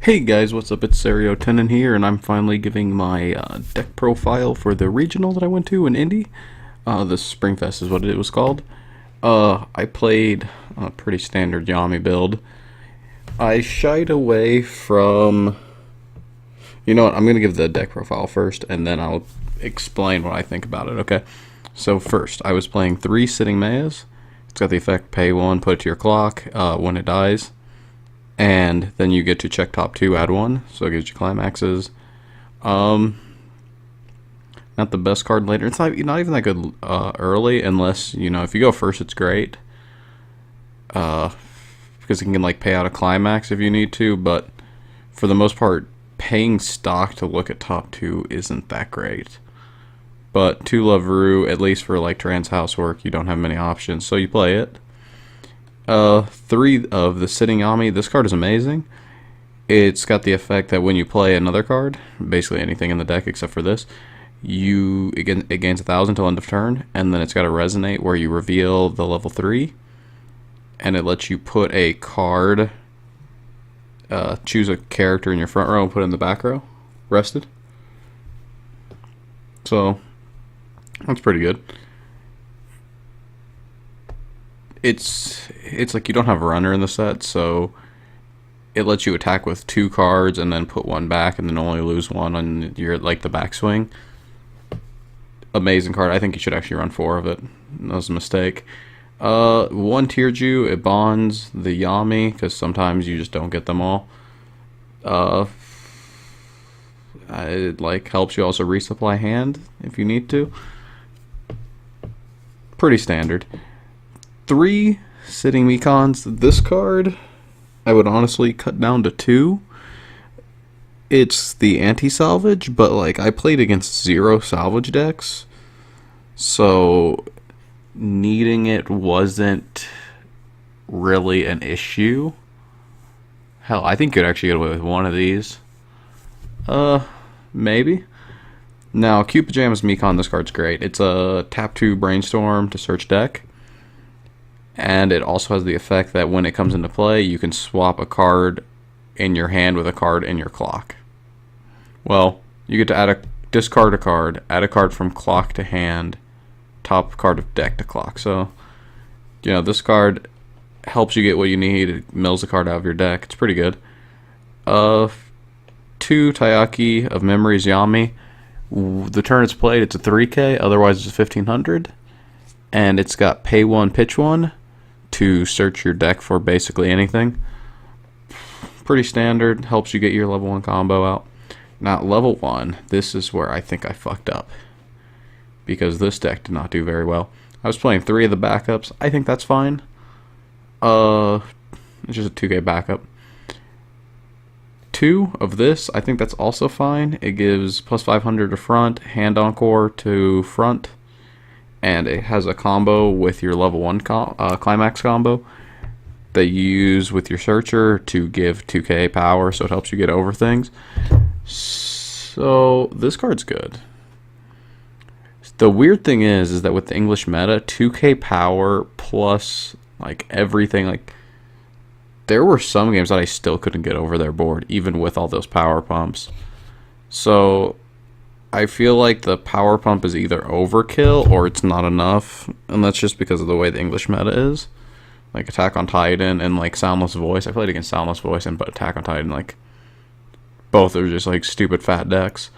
Hey guys, what's up? It's Serio Tenon here, and I'm finally giving my deck profile for the regional that I went to in Indy. The Springfest is what it was called. I played a pretty standard Yami build. I shied away from... You know what, I'm going to give the deck profile first, and then I'll explain what I think about it, okay? So first, I was playing 3 Sitting Mayas. It's got the effect, pay 1, put it to your clock when it dies. And then you get to check top 2, add 1, so it gives you climaxes. Not the best card later. It's not even that good early, unless, if you go first, it's great. Because it can, pay out a climax if you need to, but for the most part, paying stock to look at top 2 isn't that great. But 2 Love Rue, at least for, trans housework, you don't have many options, so you play it. 3 of the Sitting Yami. This card is amazing. It's got the effect that when you play another card, basically anything in the deck except for this, it gains 1,000 till end of turn, and then it's got a Resonate where you reveal the level 3, and it lets you put a card, choose a character in your front row and put it in the back row, rested. So, that's pretty good. It's like you don't have a runner in the set, so it lets you attack with 2 cards and then put 1 back and then only lose 1 on your the backswing. Amazing card. I think you should actually run 4 of it. That was a mistake. 1 Tearju, it bonds the Yami because sometimes you just don't get them all. It helps you also resupply hand if you need to. Pretty standard. 3 Sitting Mekons. This card, I would honestly cut down to 2. It's the anti-salvage, but I played against 0 salvage decks, so needing it wasn't really an issue. Hell, I think you'd actually get away with 1 of these. Maybe. Now, Cute Pajamas Mekon, this card's great. It's a tap 2 Brainstorm to search deck. And it also has the effect that when it comes into play, you can swap a card in your hand with a card in your clock. Well, you get to discard a card, add a card from clock to hand, top card of deck to clock. So, this card helps you get what you need. It mills a card out of your deck. It's pretty good. 2 Taiyaki of Memories Yami. The turn it's played, it's a 3K, otherwise it's 1,500. And it's got pay 1, pitch 1 to search your deck for basically anything. Pretty standard, helps you get your level 1 combo out. Now, level 1, this is where I think I fucked up, because this deck did not do very well. I was playing 3 of the backups. I think that's fine. It's just a 2K backup. 2 of this, I think that's also fine. It gives plus 500 to front, hand encore to front, and it has a combo with your level 1 climax combo that you use with your searcher to give 2K power, so it helps you get over things. So this card's good. The weird thing is that with the English meta, 2K power plus everything, there were some games that I still couldn't get over their board, even with all those power pumps. So I feel like the power pump is either overkill or it's not enough, and that's just because of the way the English meta is. Attack on Titan and Soundless Voice. I played against Soundless Voice and Attack on Titan, both are just stupid fat decks.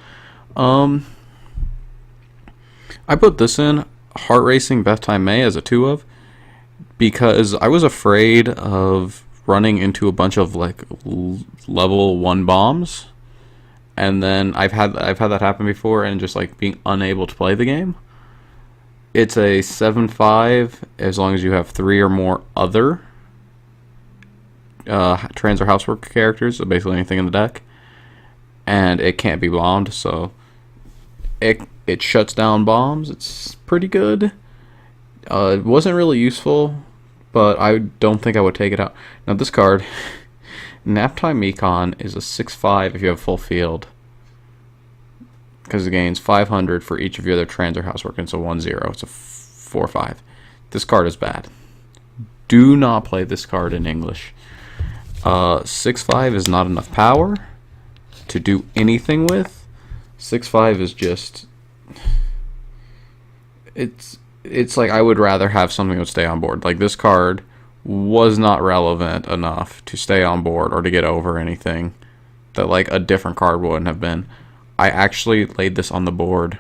I put this in Heart Racing Beth Time May as a 2 of, because I was afraid of running into a bunch of level 1 bombs. And then I've had that happen before, and just being unable to play the game. It's a 7/5 as long as you have 3 or more other trans or housework characters, so basically anything in the deck, and it can't be bombed, so it shuts down bombs. It's pretty good. It wasn't really useful, but I don't think I would take it out. Now this card. Naptime Mekon is a 6/5 if you have full field, because it gains 500 for each of your other trans or housework, and so 1/0. It's a 4/5. This card is bad. Do not play this card in English. 6-5 is not enough power to do anything with. 6-5 is just... It's like I would rather have something that would stay on board. Like, this card was not relevant enough to stay on board or to get over anything that, like, a different card wouldn't have been. I actually laid this on the board,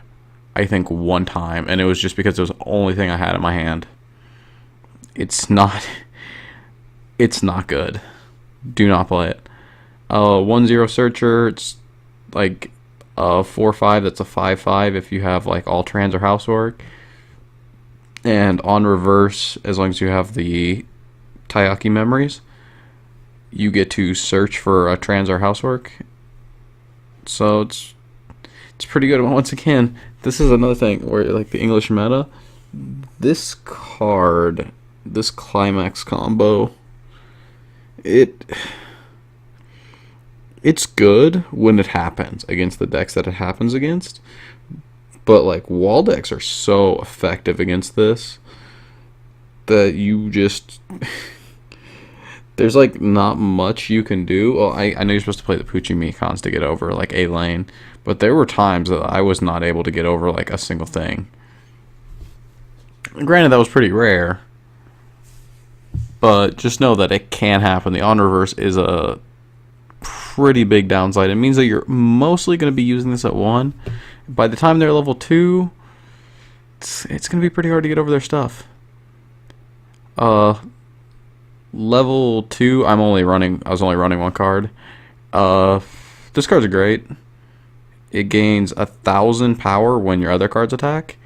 I think, one time, and it was just because it was the only thing I had in my hand. It's not good. Do not play it. 1-0 Searcher, it's like 4-5, that's a 5-5 if you have like all trans or housework. And on reverse, as long as you have the Taiyaki memories, you get to search for a trans or housework. So it's pretty good. Once again, this is another thing where, like, the English meta, this card, this climax combo, it's good when it happens against the decks that it happens against. But, like, wall decks are so effective against this that you just... there's, like, not much you can do. Well, I know you're supposed to play the Poochie Mekons to get over, like, a lane. But there were times that I was not able to get over, like, a single thing. Granted, that was pretty rare. But just know that it can happen. The on reverse is a pretty big downside. It means that you're mostly going to be using this at 1. By the time they're level 2, it's going to be pretty hard to get over their stuff. Level 2, I was only running one card. This card's great. It gains 1,000 power when your other cards attack.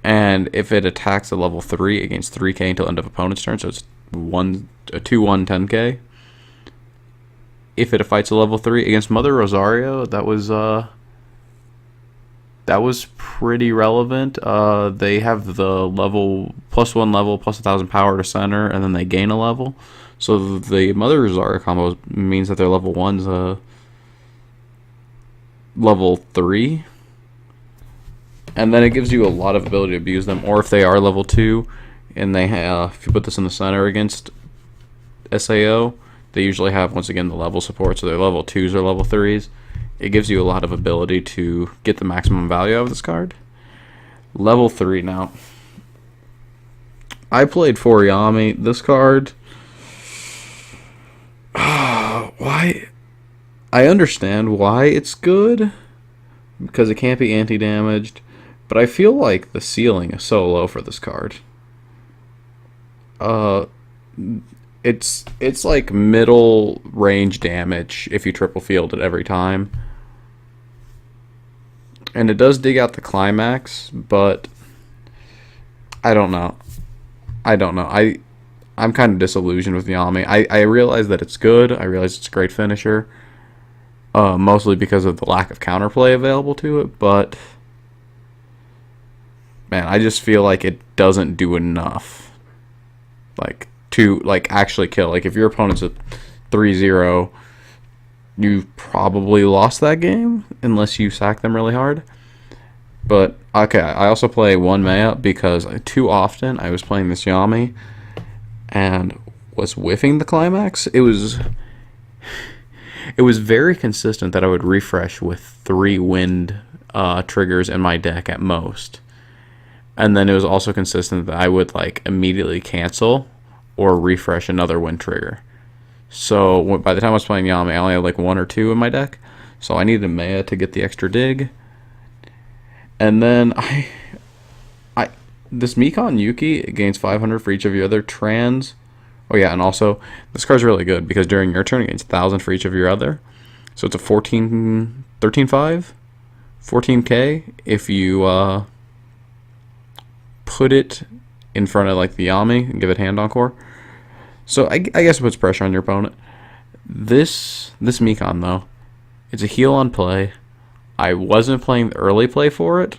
And if it attacks at level 3, it gains 3k until end of opponent's turn. So it's a 2-1 10k. If it fights a level 3 against Mother Rosario, that was pretty relevant. They have the level +1 level plus 1,000 power to center, and then they gain a level. So the Mother Rosario combo means that their level 1's level 3, and then it gives you a lot of ability to abuse them. Or if they are level 2, and they if you put this in the center against SAO, they usually have, once again, the level support, so their level 2s or level 3s. It gives you a lot of ability to get the maximum value out of this card. Level 3 now. I played Foriyami. This card... why? I understand why it's good, because it can't be anti-damaged, but I feel like the ceiling is so low for this card. It's like middle range damage if you triple field it every time. And it does dig out the climax, but I don't know. I'm kind of disillusioned with Yami. I realize that it's good. I realize it's a great finisher. Mostly because of the lack of counterplay available to it, but man, I just feel like it doesn't do enough. Like, to, like, actually kill. Like, if your opponent's at 3-0, you probably lost that game unless you sack them really hard. But okay, I also play 1 Maya because too often I was playing this Yami and was whiffing the climax. It was very consistent that I would refresh with 3 wind triggers in my deck at most. And then it was also consistent that I would, like, immediately cancel or refresh another wind trigger. So by the time I was playing Yami, I only had like 1 or 2 in my deck. So I needed Maya to get the extra dig. And then this Mekon Yuki, it gains 500 for each of your other trans. Oh yeah, and also this card's really good because during your turn it gains 1,000 for each of your other. So it's a 13.5, 14k if you put it in front of, like, the Yami and give it hand encore. So I guess it puts pressure on your opponent. This Mekon, though, it's a heal on play. I wasn't playing the early play for it,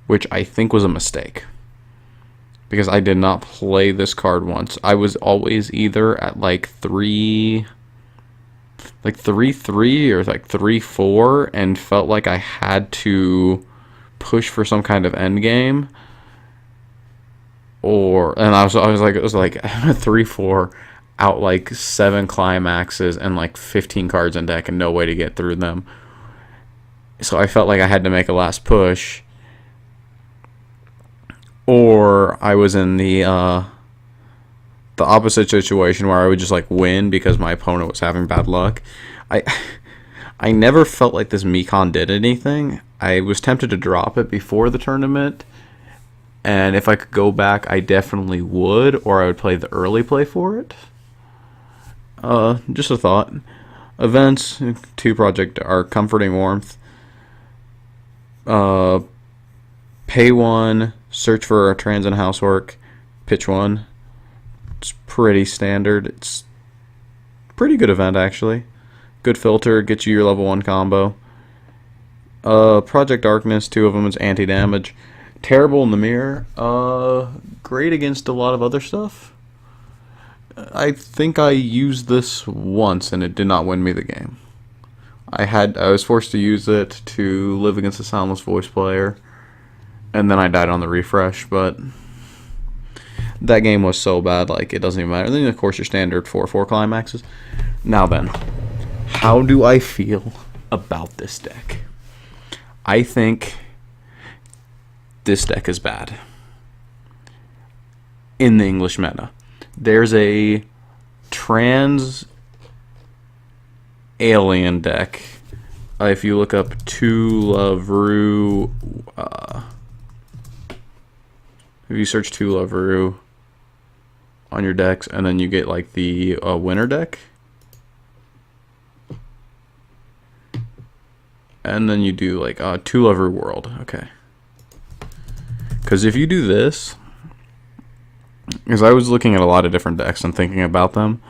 which I think was a mistake, because I did not play this card once. I was always either at like 3-3 or like 3-4, and felt like I had to push for some kind of end game. And I was like, it was like 3-4. out like 7 climaxes and like 15 cards in deck and no way to get through them. So I felt like I had to make a last push, or I was in the opposite situation where I would just like win because my opponent was having bad luck. I I never felt like this Mekon did anything. I was tempted to drop it before the tournament, and if I could go back, I definitely would, or I would play the early play for it. Just a thought. Events, 2 project are Comforting Warmth. Pay 1, search for a transient housework, pitch 1. It's pretty standard. It's pretty good event actually. Good filter, gets you your level 1 combo. Project Darkness, 2 of them is anti-damage. Terrible in the mirror. Great against a lot of other stuff. I think I used this once and it did not win me the game. I was forced to use it to live against a Soundless Voice player, and then I died on the refresh, but that game was so bad, like, it doesn't even matter. And then, of course, your standard 4/4 climaxes. Now then, how do I feel about this deck? I think this deck is bad in the English meta. There's a trans alien deck. If you look up Tulavru, if you search Tulavru on your decks, and then you get like the winner deck, and then you do like Tulavru World. Okay, because if you do this, because I was looking at a lot of different decks and thinking about them,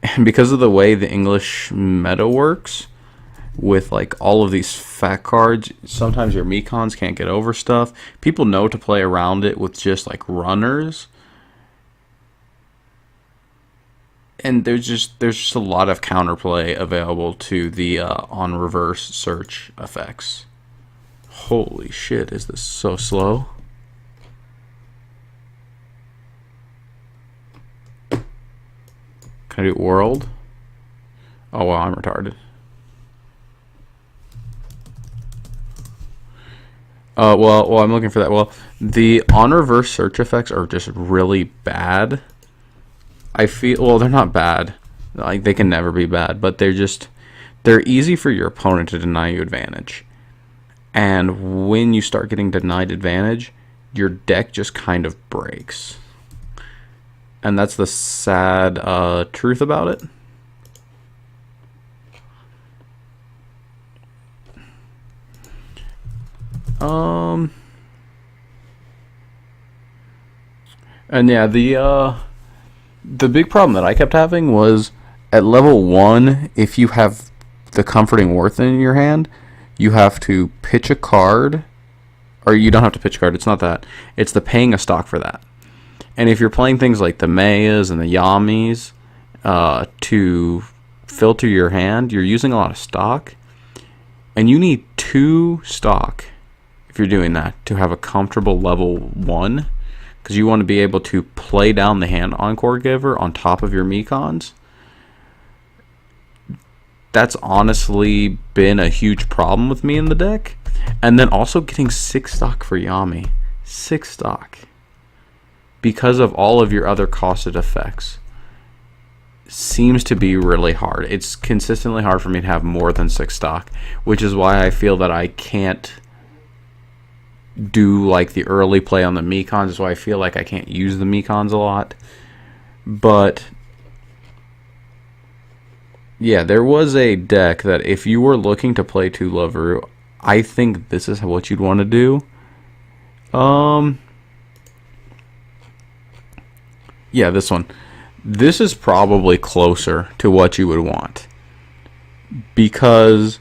and because of the way the English meta works, with like all of these fat cards, sometimes your Mekons can't get over stuff. People know to play around it with just like runners, and there's just a lot of counterplay available to the on reverse search effects. Holy shit, is this so slow? Can I do world? Oh wow, I'm retarded. Well, I'm looking for that. Well, the on reverse search effects are just really bad. I feel, well, they're not bad. Like, they can never be bad, but they're easy for your opponent to deny you advantage. And when you start getting denied advantage, your deck just kind of breaks. And that's the sad truth about it. And yeah, the big problem that I kept having was at level 1, if you have the Comforting Warmth in your hand, you have to pitch a card, or you don't have to pitch a card, it's not that. It's the paying a stock for that. And if you're playing things like the Mayas and the Yamis to filter your hand, you're using a lot of stock. And you need 2 stock, if you're doing that, to have a comfortable level 1. Because you want to be able to play down the hand Encore Giver on top of your Mekons. That's honestly been a huge problem with me in the deck. And then also getting 6 stock for Yami. 6 stock. Because of all of your other costed effects. Seems to be really hard. It's consistently hard for me to have more than 6 stock. Which is why I feel that I can't do like the early play on the Mekons. Is why I feel like I can't use the Mekons a lot. But yeah, there was a deck that if you were looking to play Tulavru, I think this is what you'd want to do. Yeah, this one. This is probably closer to what you would want, because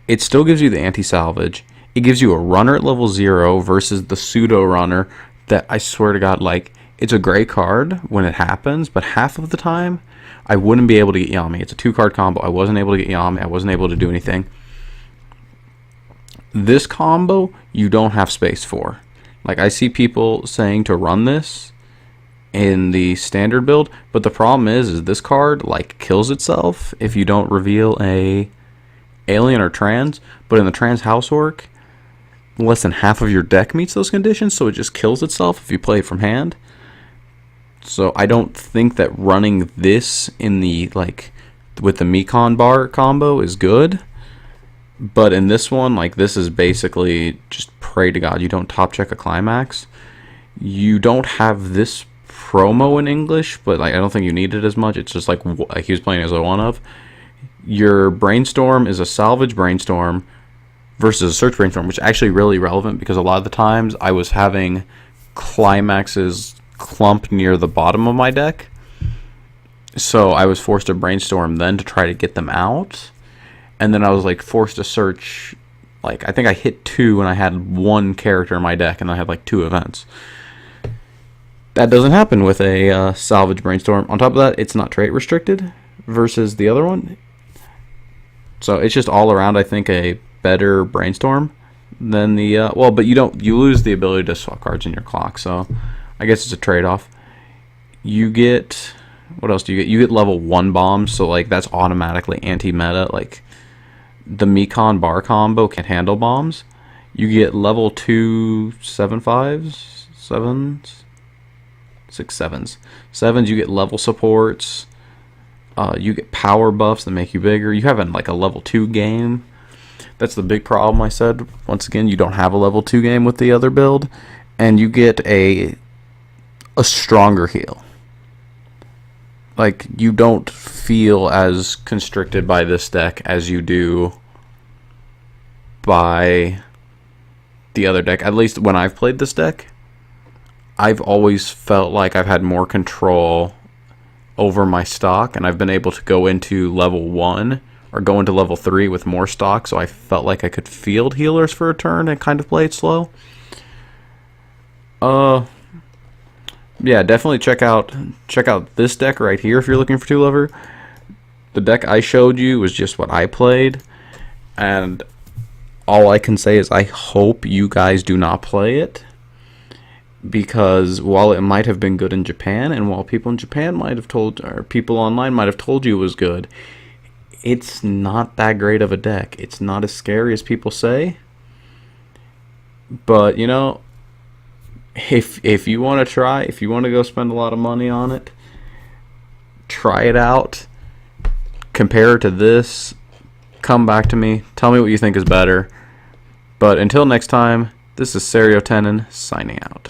it still gives you the anti-salvage. It gives you a runner at level 0 versus the pseudo runner that, I swear to God, like, it's a great card when it happens, but half of the time I wouldn't be able to get Yami. It's a 2-card combo. I wasn't able to get Yami. I wasn't able to do anything. This combo you don't have space for. Like, I see people saying to run this, in the standard build, but the problem is this card like kills itself if you don't reveal a alien or trans. But in the trans housework, less than half of your deck meets those conditions, so it just kills itself if you play it from hand. So I don't think that running this in the like with the Mekon bar combo is good. But in this one, like, this is basically just pray to God you don't top check a climax. You don't have this promo in English, but like I don't think you need it as much. It's just like he was playing as a one of. Your brainstorm is a salvage brainstorm versus a search brainstorm, which is actually really relevant because a lot of the times I was having climaxes clump near the bottom of my deck. So I was forced to brainstorm then to try to get them out. And then I was like forced to search, like I think I hit 2 and I had 1 character in my deck and I had like 2 events. That doesn't happen with a salvage brainstorm. On top of that, it's not trait restricted versus the other one. So it's just all around, I think, a better brainstorm than the but you lose the ability to swap cards in your clock. So I guess it's a trade-off. You get, what else do you get? You get level 1 bombs, so like that's automatically anti-meta. Like the Mekon bar combo can handle bombs. You get level 2 7/5s, 7s, 6 7s. 7s, you get level supports. You get power buffs that make you bigger. You have like a level 2 game. That's the big problem. I said once again, you don't have a level 2 game with the other build, and you get a stronger heal. Like, you don't feel as constricted by this deck as you do by the other deck. At least when I've played this deck, I've always felt like I've had more control over my stock, and I've been able to go into level 1 or go into level 3 with more stock, so I felt like I could field healers for a turn and kind of play it slow. Yeah, definitely check out this deck right here if you're looking for 2-lever. The deck I showed you was just what I played, and all I can say is I hope you guys do not play it, because while it might have been good in Japan, and while people in Japan might have told, or people online might have told you it was good, it's not that great of a deck. It's not as scary as people say. But, you know, if you want to try, if you want to go spend a lot of money on it, try it out. Compare it to this. Come back to me. Tell me what you think is better. But until next time, this is Serio Tenon signing out.